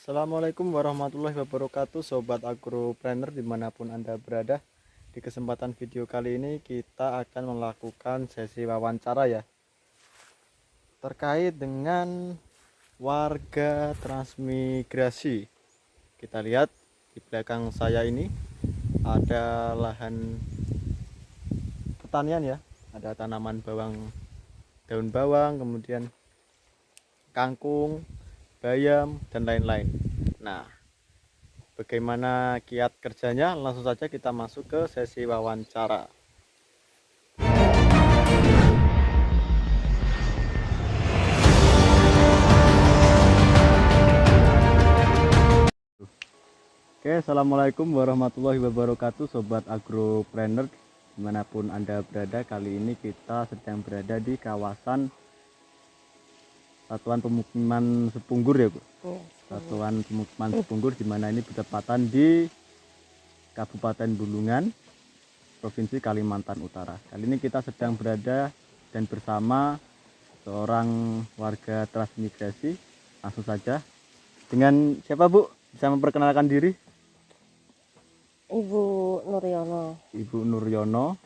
Assalamualaikum warahmatullahi wabarakatuh, Sobat Agropreneur dimanapun Anda berada. Di kesempatan video kali ini kita akan melakukan sesi wawancara ya, terkait dengan warga transmigrasi. Kita lihat di belakang saya ini ada lahan pertanian ya, ada tanaman bawang, daun bawang, kemudian kangkung, bayam, dan lain-lain. Nah, bagaimana kiat kerjanya? Langsung saja kita masuk ke sesi wawancara. Oke, assalamualaikum warahmatullahi wabarakatuh, Sobat Agropreneur dimanapun Anda berada. Kali ini kita sedang berada di kawasan Satuan Pemukiman Sepunggur ya Bu? Satuan Pemukiman Sepunggur, di mana ini bertepatan di Kabupaten Bulungan, Provinsi Kalimantan Utara. Kali ini kita sedang berada dan bersama seorang warga transmigrasi. Langsung saja, dengan siapa Bu? Bisa memperkenalkan diri? Ibu Nuryono. Ibu Nuryono.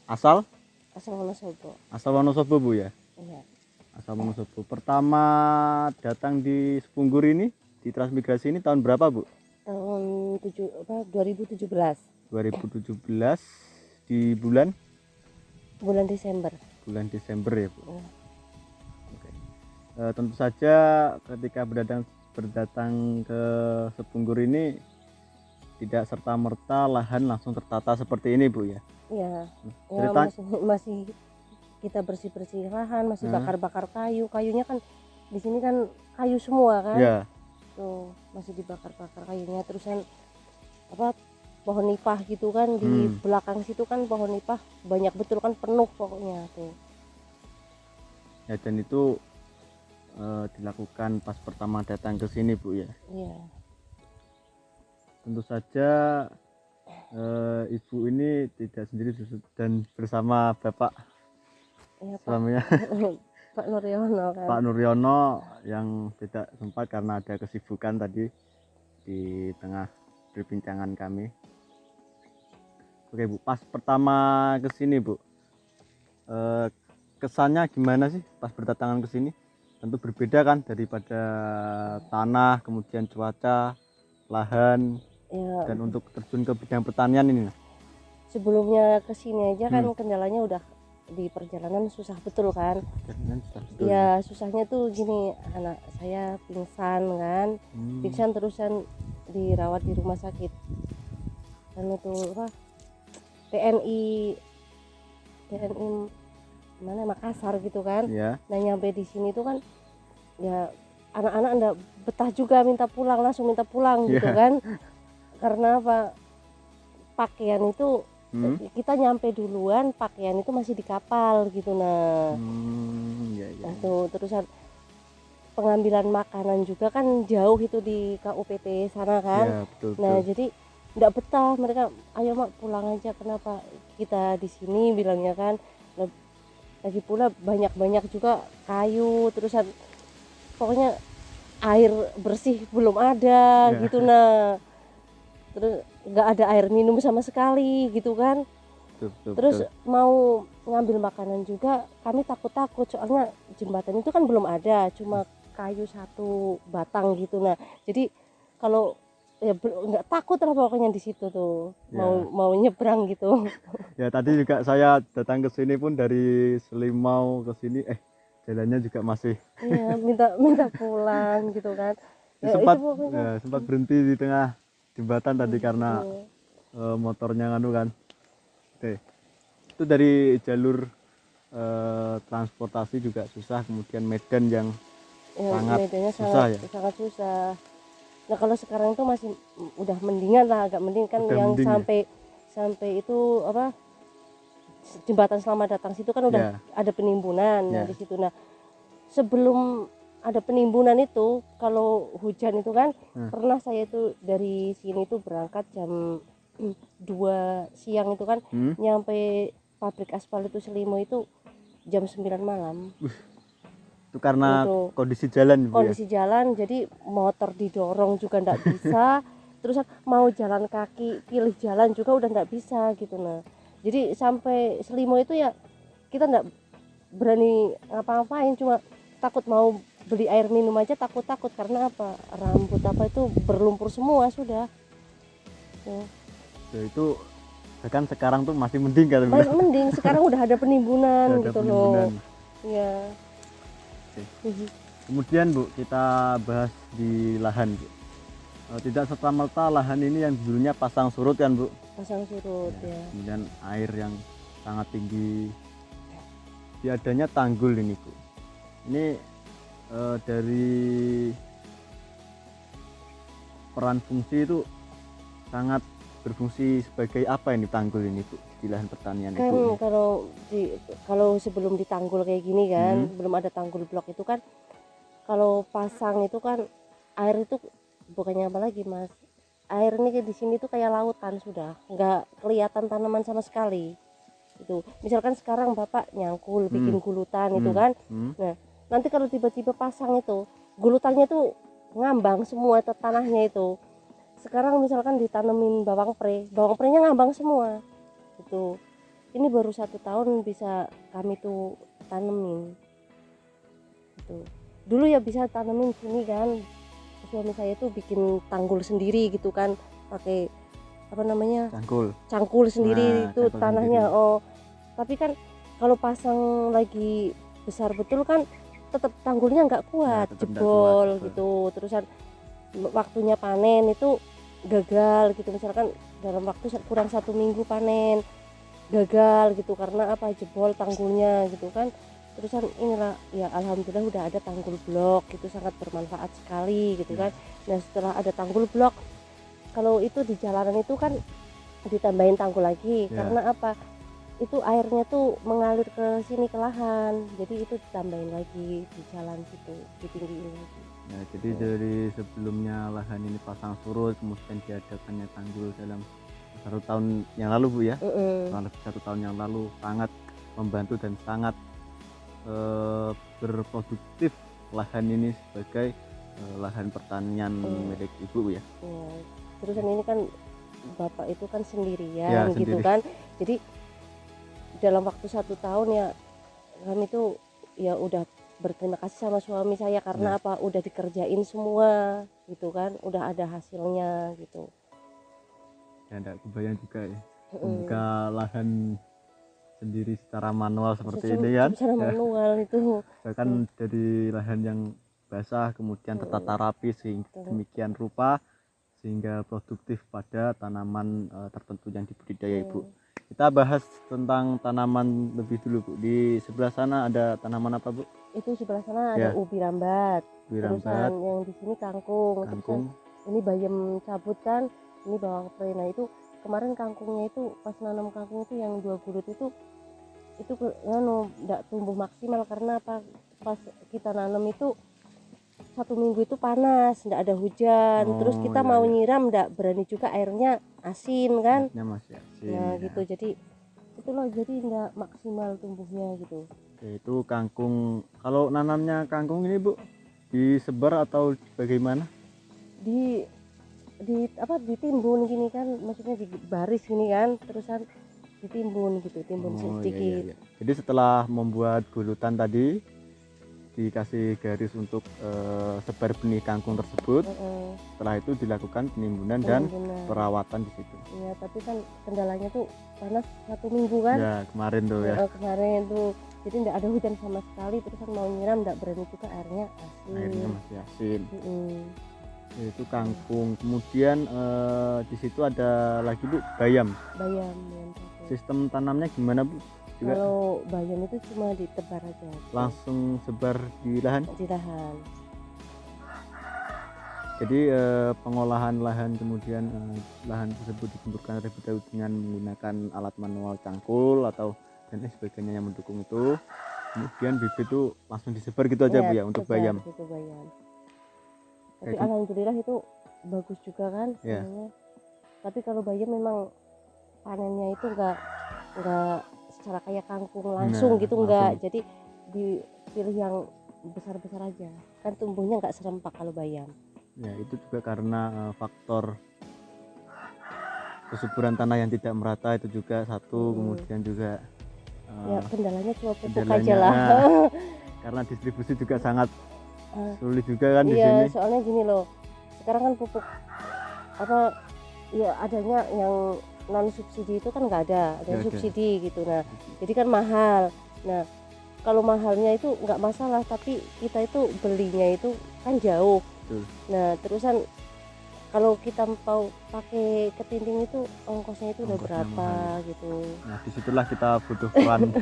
Asal? Asal Wonosobo. Asal Wonosobo Bu ya? Iya. Asal Wonosobo. Pertama datang di Sepunggur ini, di transmigrasi ini tahun berapa Bu? Tahun 2017. 2017 di bulan Desember. Bulan Desember ya Bu. Iya. Oke. Tentu saja ketika berdatang ke Sepunggur ini tidak serta-merta lahan langsung tertata seperti ini Bu ya. Iya. Ya, Cerita masih kita bersih-bersih lahan, masih bakar-bakar kayu. Kayunya kan di sini kan kayu semua kan. ya, Tuh, masih dibakar-bakar kayunya. Terusan apa pohon nipah gitu kan di belakang situ kan pohon nipah banyak betul kan, penuh pokoknya tuh. ya, dan itu dilakukan pas pertama datang ke sini Bu ya. Iya. Tentu saja Ibu ini tidak sendiri dan bersama Bapak Iya, Pak. suaminya Pak Nuryono kan. Pak Nuryono yang tidak sempat karena ada kesibukan tadi di tengah perbincangan kami. Oke Bu, pas pertama ke sini Bu, kesannya gimana sih pas berdatangan ke sini? Tentu berbeda kan daripada tanah, kemudian cuaca, lahan, Ya, dan untuk terjun ke bidang pertanian ini. sebelumnya ke sini aja kan kendalanya udah di perjalanan susah betul kan. Ya susahnya tuh gini, anak saya pingsan kan, pingsan terusan dirawat di rumah sakit kan itu apa TNI mana Makassar gitu kan. Ya. Nah nyampe di sini tuh kan ya anak-anak ndak betah juga, langsung minta pulang gitu kan. Karena apa, pakaian itu kita nyampe duluan, pakaian itu masih di kapal gitu. Nah itu terusan pengambilan makanan juga kan jauh itu di KUPT sana kan. Ya, betul. Nah jadi nggak betah mereka, ayo mak pulang aja, kenapa kita di sini bilangnya kan. Lagi pula banyak juga kayu, terusan pokoknya air bersih belum ada gitu. Nah terus nggak ada air minum sama sekali gitu kan. Terus mau ngambil makanan juga kami takut soalnya jembatan itu kan belum ada, cuma kayu satu batang gitu. Nah jadi kalau ya nggak takut lah pokoknya di situ tuh mau nyebrang gitu. Ya tadi juga saya datang ke sini pun dari Selimau ke sini, jalannya juga masih Iya, minta pulang gitu kan. Ya, sempat berhenti di tengah jembatan tadi karena motornya nganu kan. Oke. Itu dari jalur transportasi juga susah, kemudian medan yang medannya susah ya. sangat susah. Nah kalau sekarang itu masih udah mendingan lah, agak mending kan. Udah yang sampai itu apa jembatan Selamat Datang situ kan udah ada penimbunan. Nah di situ, nah sebelum ada penimbunan itu kalau hujan itu kan pernah saya itu dari sini tuh berangkat jam 2 siang itu kan, nyampe pabrik aspal itu Selimo itu jam 9 malam. Itu Itu karena Untuk kondisi jalan Bu, ya. kondisi jalan, jadi motor didorong juga ndak bisa, terus mau jalan kaki pilih jalan juga udah ndak bisa gitu. Nah jadi sampai Selimo itu ya kita ndak berani ngapa-ngapain, cuma takut mau beli air minum aja takut karena apa, rambut apa itu berlumpur semua sudah tuh. Ya, itu bahkan sekarang tuh masih mending kan Bu? Paling mending sekarang udah ada penimbunan Udah ada gitu penimbunan. loh ya. Oke. Kemudian Bu, kita bahas di lahan Bu. Tidak serta-merta lahan ini yang dulunya pasang surut kan Bu, Pasang surut ya. kemudian air yang sangat tinggi, di adanya tanggul ini Bu. Ini dari peran fungsi itu sangat berfungsi sebagai apa ini tanggul ini Bu di lahan pertanian Kan Ibu? kalau sebelum ditanggul kayak gini kan, belum ada tanggul blok itu kan, kalau pasang itu kan air itu bukannya apa lagi Mas, air ini di sini tuh kayak lautan, sudah nggak kelihatan tanaman sama sekali itu. Misalkan sekarang Bapak nyangkul bikin gulutan itu kan, nah nanti kalau tiba-tiba pasang itu gulutannya tuh ngambang semua tanahnya itu. Sekarang misalkan ditanemin bawang prenya ngambang semua itu. Ini baru 1 tahun bisa kami tuh tanemin itu. Dulu ya bisa tanemin sini kan, suami saya tuh bikin tanggul sendiri gitu kan, pakai apa namanya, cangkul sendiri. Nah, itu cangkul tanahnya sendiri. Oh tapi kan kalau pasang lagi besar betul kan tetap tanggulnya nggak kuat, Ya, jebol gitu. Terusan waktunya panen itu gagal gitu, misalkan dalam waktu kurang 1 minggu panen gagal gitu karena apa, jebol tanggulnya gitu kan. Terusan inilah ya, alhamdulillah udah ada tanggul blok, itu sangat bermanfaat sekali gitu kan. Nah setelah ada tanggul blok, kalau itu di jalanan itu kan ditambahin tanggul lagi karena apa, itu airnya tuh mengalir ke sini ke lahan, jadi itu ditambahin lagi di jalan situ, ditinggiin lagi. Nah, jadi dari sebelumnya lahan ini pasang surut, kemudian diadakannya tanggul dalam 1 tahun yang lalu Bu ya, kurang lebih 1 tahun yang lalu, sangat membantu dan sangat berproduktif lahan ini sebagai lahan pertanian milik Ibu ya. Terusan ini kan Bapak itu kan sendirian gitu kan, jadi dalam waktu 1 tahun ya kami itu ya udah berterima kasih sama suami saya karena apa, udah dikerjain semua gitu kan, udah ada hasilnya gitu. Ya enggak kebayang juga ya, membuka lahan sendiri secara manual seperti ini kan, secara manual itu bahkan dari lahan yang basah kemudian tertata rapi demikian rupa sehingga produktif pada tanaman tertentu yang dibudidaya Ibu. Kita bahas tentang tanaman lebih dulu Bu. Di sebelah sana ada tanaman apa Bu? Itu sebelah sana ada ubi rambat, terusan yang di sini kangkung. Terusan ini bayam cabut kan, ini bawang pre. Nah itu kemarin kangkungnya itu pas nanam kangkung itu yang 2 gulut itu enggak tumbuh maksimal karena apa, pas kita nanam itu 1 minggu itu panas, enggak ada hujan. Terus kita mau nyiram enggak berani juga, airnya asin kan. Masih asin, nah gitu, jadi itulah, jadi enggak maksimal tumbuhnya gitu. Itu kangkung. Kalau nanamnya kangkung ini Bu, disebar atau bagaimana? Di ditimbun gini kan, maksudnya di baris gini kan, terusan ditimbun gitu, timbun sedikit. Iya. Jadi setelah membuat gulutan tadi dikasih garis untuk sebar benih kangkung tersebut. Setelah itu dilakukan penimbunan dan perawatan di situ. Iya, tapi kan kendalanya tuh panas 1 minggu kan. Ya kemarin tuh ya. Kemarin tuh, jadi enggak ada hujan sama sekali. Terus kan mau nyiram enggak berani juga, airnya asin. Airnya masih asin. Itu kangkung. Kemudian di situ ada lagi Bu, bayam. Sistem tanamnya gimana Bu? Juga. Kalau bayam itu cuma ditebar aja. Langsung sebar di lahan? Di lahan. Jadi pengolahan lahan, kemudian lahan tersebut digemburkan terlebih dahulu dengan menggunakan alat manual cangkul atau dan sebagainya yang mendukung itu. Kemudian bibit itu langsung disebar gitu aja Bu ya untuk bayam. Gitu, bayam. Tapi alhamdulillah itu bagus juga kan. Tapi kalau bayam memang panennya itu enggak secara kayak kangkung langsung gitu, enggak. Jadi dipilih yang besar-besar aja, kan tumbuhnya nggak serempak kalau bayam. Ya itu juga karena faktor kesuburan tanah yang tidak merata itu juga satu. Kemudian juga Ya kendalanya cuma pupuk kendalanya, aja lah. karena distribusi juga sangat Ah, sulit juga kan di iya, sini. soalnya gini loh, sekarang kan pupuk apa ya adanya yang non subsidi itu kan nggak ada Nggak ada. subsidi gitu. Nah jadi kan mahal. Nah kalau mahalnya itu nggak masalah, tapi kita itu belinya itu kan jauh. Betul. Nah terusan kalau kita mau pakai ketinting itu ongkosnya itu udah Ongkosnya berapa mahal. gitu. Nah disitulah kita butuh peran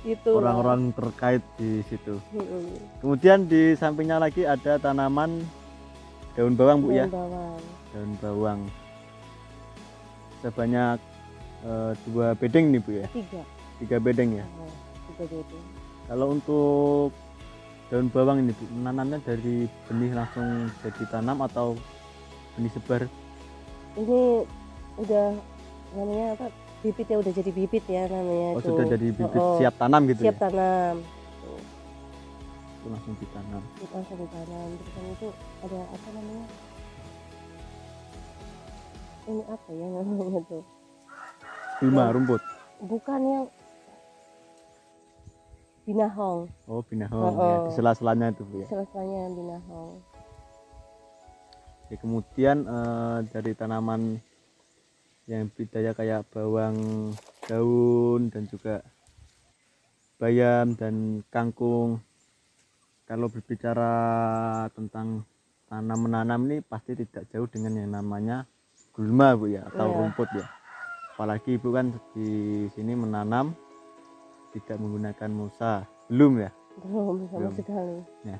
Gitu orang-orang terkait di situ. lah. Kemudian di sampingnya lagi ada tanaman daun bawang Bu ya. Daun bawang Daun bawang sebanyak 2 bedeng nih Bu ya. 3 bedeng ya. 3 bedeng. Kalau untuk daun bawang ini Bu, menanamnya dari benih langsung jadi tanam atau benih sebar? Ini udah namanya apa, bibitnya udah jadi bibit ya namanya. Oh itu sudah jadi bibit siap tanam gitu siap ya? tanam. Itu langsung ditanam. Langsung ditanam. Terus kan itu ada apa namanya, ini apa ya namanya tuh, Gulma, rumput. bukan yang binahong. Oh binahong ya, di sela-selanya itu Bu ya. Selesainya binahong. Ya, kemudian dari tanaman yang budidaya kayak bawang daun dan juga bayam dan kangkung, kalau berbicara tentang tanam menanam ini pasti tidak jauh dengan yang namanya gulma Bu ya, atau rumput ya. Apalagi Ibu kan di sini menanam tidak menggunakan mulsa, belum ya? Belum sama sekali. Ya,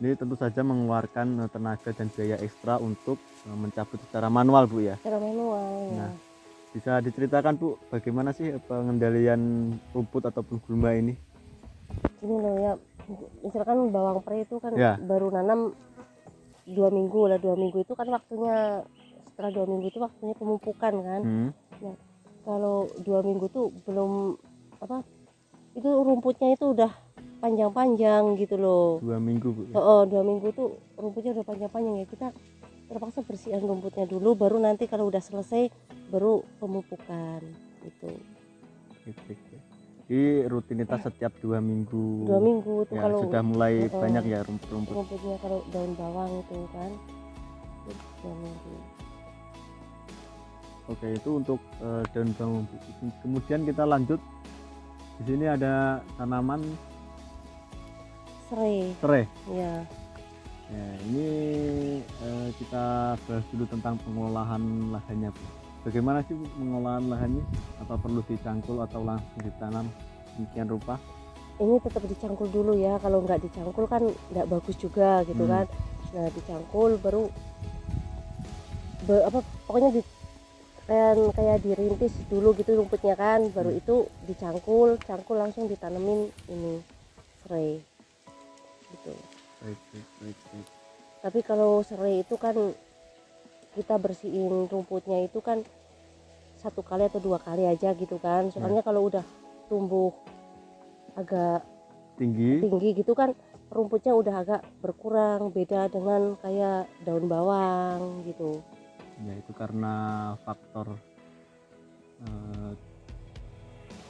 ini tentu saja mengeluarkan tenaga dan biaya ekstra untuk mencabut secara manual Bu ya. Secara manual. Nah, bisa diceritakan Bu bagaimana sih pengendalian rumput ataupun gulma ini? Ini loh ya, misalkan bawang pre itu kan Ya. baru nanam 2 minggu lah. 2 minggu itu kan waktunya, setelah 2 minggu itu waktunya pemupukan kan. Nah kalau 2 minggu tuh belum apa, itu rumputnya itu udah panjang-panjang gitu loh. 2 minggu Bu ya? 2 minggu tuh rumputnya udah panjang-panjang ya, kita terpaksa bersihin rumputnya dulu, baru nanti kalau udah selesai baru pemupukan gitu. Jadi rutinitas setiap 2 minggu. 2 minggu tuh ya, kalau sudah mulai banyak ya rumput-rumput. rumputnya kalau daun bawang itu kan 2 minggu. Oke, itu untuk daun bawang. Kemudian kita lanjut. Di sini ada tanaman serai. Ya. Ya, ini kita bahas dulu tentang pengolahan lahannya Bu. Bagaimana sih Bu pengolahan lahannya? Apa perlu dicangkul atau langsung ditanam demikian rupa? Ini tetap dicangkul dulu ya, kalau nggak dicangkul kan nggak bagus juga gitu kan. Nah dicangkul baru pokoknya kayak dirintis dulu gitu rumputnya kan, baru itu cangkul langsung ditanemin ini serai gitu. Baik. Tapi kalau serai itu kan kita bersihin rumputnya itu kan 1 kali atau 2 kali aja gitu kan, soalnya kalau udah tumbuh agak tinggi gitu kan rumputnya udah agak berkurang, beda dengan kayak daun bawang gitu. ya, itu karena faktor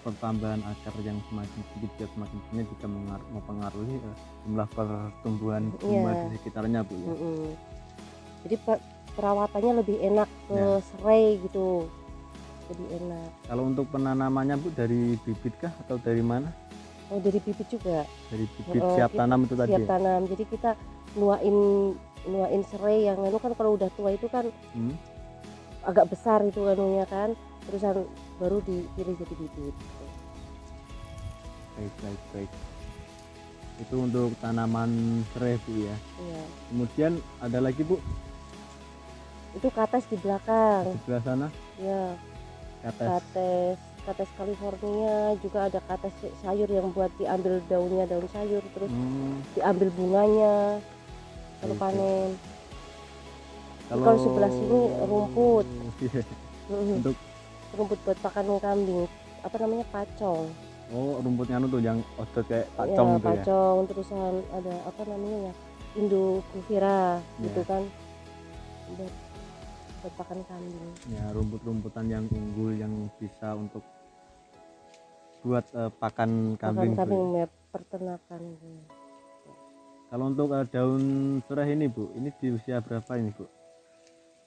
pertambahan akar yang semakin sedikit semakin banyak juga mempengaruhi jumlah pertumbuhan bunga di sekitarnya Bu ya. Jadi perawatannya lebih enak ke serai gitu, lebih enak. Kalau untuk penanamannya Bu dari bibit kah atau dari mana? Oh dari bibit juga. Dari bibit siap tanam itu tadi. Siap tanam. Jadi kita nuain serai yang itu kan kalau udah tua itu kan agak besar itu anunya kan, terusan baru dipilih jadi bibit. Baik. Itu untuk tanaman serai Bu ya. Iya. Kemudian ada lagi Bu? Itu kates di belakang. Di sebelah sana? Ya. Kates California, juga ada kates sayur yang buat diambil daunnya, daun sayur, terus diambil bunganya kalau panen. Kalau sebelah sini rumput. Untuk rumput buat pakan kambing, apa namanya, pacong. Oh, rumputnya tuh yang odot kayak Ya, pacong gitu ya. pacong, terusan ada apa namanya ya, Indovira gitu Ya. kan, buat pakan kambing. Ya, rumput-rumputan yang unggul yang bisa untuk buat pakan Pakan kambing Bu. kambing ya, peternakan gitu. Kalau untuk daun serai ini Bu, ini di usia berapa ini Bu?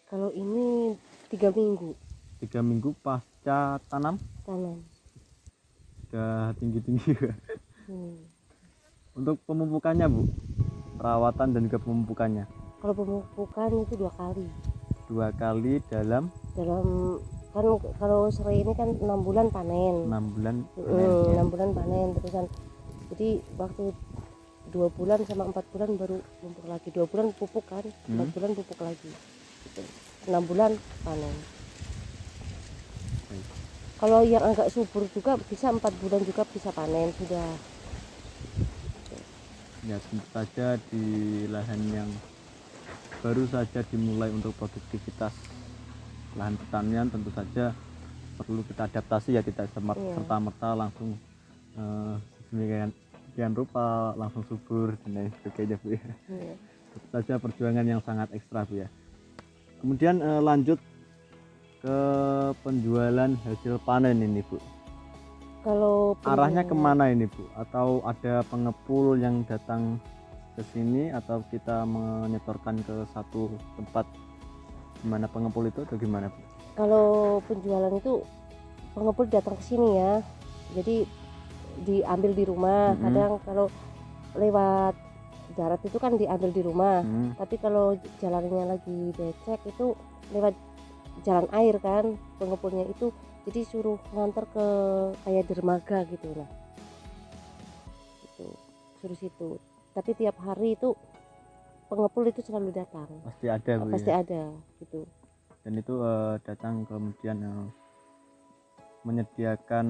Kalau ini 3 minggu 3 minggu pasca tanam, tanam. sudah tinggi-tinggi. Hmm. Untuk pemupukannya Bu, perawatan dan juga pemupukannya Kalau pemupukan itu 2 kali 2 kali dalam kan. Kalau serai ini kan 6 bulan panen. 6 bulan panen, ya. 6 bulan panen terusan, jadi waktu 2 bulan sama 4 bulan baru pupuk lagi, 2 bulan pupuk kan, 4 bulan pupuk lagi gitu. 6 bulan panen. Baik. Kalau yang agak subur juga bisa 4 bulan juga bisa panen sudah. Ya, tentu saja di lahan yang baru saja dimulai untuk produktivitas lahan pertanian, tentu saja perlu kita adaptasi ya, tidak serta-merta langsung sedemikian rupa langsung subur dan lain sebagainya Bu ya. Tentu saja perjuangan yang sangat ekstra Bu ya. Kemudian lanjut ke penjualan hasil panen ini Bu. Kalau Arahnya kemana ini Bu? Atau ada pengepul yang datang ke sini atau kita menyetorkan ke satu tempat dimana pengepul itu atau gimana Bu? Kalau penjualan itu pengepul datang ke sini ya, jadi diambil di rumah. Kadang kalau lewat darat itu kan diambil di rumah, tapi kalau jalannya lagi becek itu lewat jalan air kan, pengepulnya itu jadi suruh nganter ke kayak dermaga gitu lah, itu suruh situ. Tapi tiap hari itu pengepul itu selalu datang, Pasti ada Bu pasti ya? ada gitu. Dan itu datang kemudian menyediakan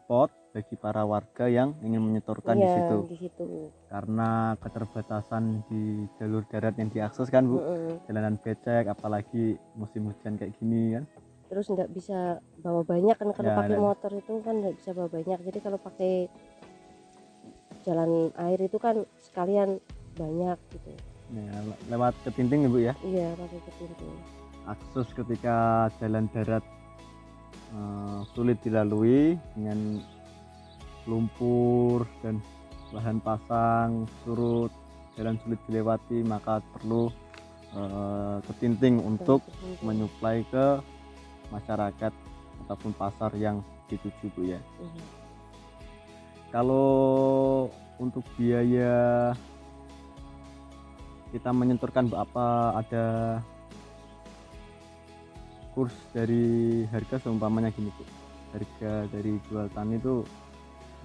spot bagi para warga yang ingin menyetorkan di situ. Karena keterbatasan di jalur darat yang diakses kan Bu, jalanan becek apalagi musim hujan kayak gini kan. Terus nggak bisa bawa banyak kan, kalau Ya, pakai motor itu kan nggak bisa bawa banyak, jadi kalau pakai jalan air itu kan sekalian banyak gitu. Ya, lewat ketinting ya Bu ya? Iya, pakai ketinting. Akses ketika jalan darat sulit dilalui dengan lumpur dan lahan pasang surut, jalan sulit dilewati, maka perlu ketinting untuk menyuplai ke masyarakat ataupun pasar yang dituju Bu ya. Kalau untuk biaya kita menyenturkan apa ada kurs dari harga seumpamanya gini Bu, harga dari jual tani itu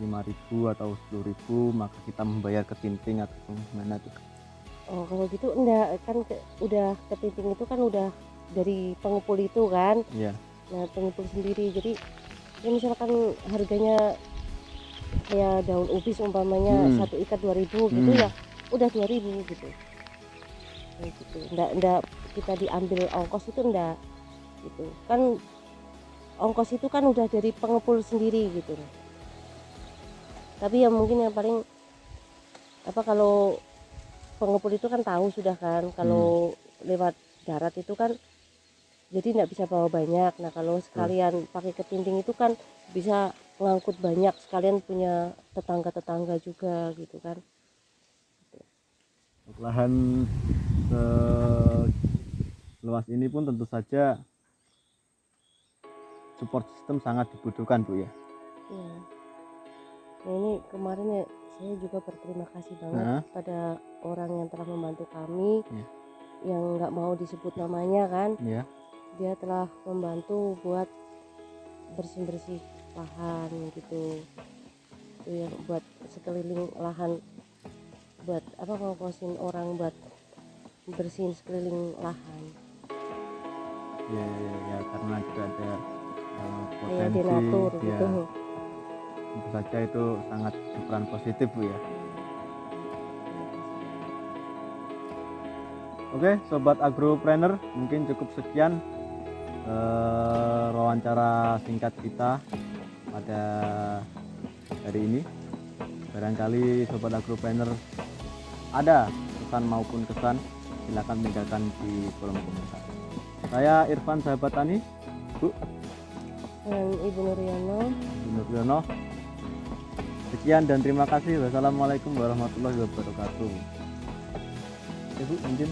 5.000 atau 10.000, maka kita membayar ketinting atau gimana tuh? Oh, kalau gitu enggak kan, udah ketinting itu kan udah dari pengepul itu kan. Iya. Nah, pengepul sendiri, jadi ya misalkan harganya kayak daun ubi umpamanya satu ikat 2.000 gitu ya, udah 2.000 gitu. Kayak gitu. Enggak kita diambil ongkos itu enggak gitu. Kan ongkos itu kan udah dari pengepul sendiri gitu. Tapi ya mungkin yang paling apa, kalau pengepul itu kan tahu sudah kan kalau lewat darat itu kan jadi nggak bisa bawa banyak. Nah, kalau sekalian pakai ketinting itu kan bisa ngangkut banyak, sekalian punya tetangga-tetangga juga gitu kan. Lahan seluas ini pun tentu saja support system sangat dibutuhkan Bu ya. Iya. Nah, ini kemarin ya saya juga berterima kasih banget pada orang yang telah membantu kami, yang nggak mau disebut namanya kan. Dia telah membantu buat bersih-bersih lahan gitu. Itu yang buat sekeliling lahan, buat apa, ngongkosin orang buat bersihin sekeliling lahan. Ya, karena juga ada Kayak potensi denatur ya, gitu. tentu saja itu sangat berperan positif Bu ya. Oke, sobat agropreneur, mungkin cukup sekian wawancara singkat kita pada hari ini. Barangkali Sobat Agropreneur ada pesan maupun kesan, silakan tinggalkan di kolom komentar. Saya Irfan, sahabat tani, Bu. Dan Ibu Nuryono. Ibu Nuryono. Sekian dan terima kasih. Wassalamualaikum warahmatullahi wabarakatuh. Ibu, mungkin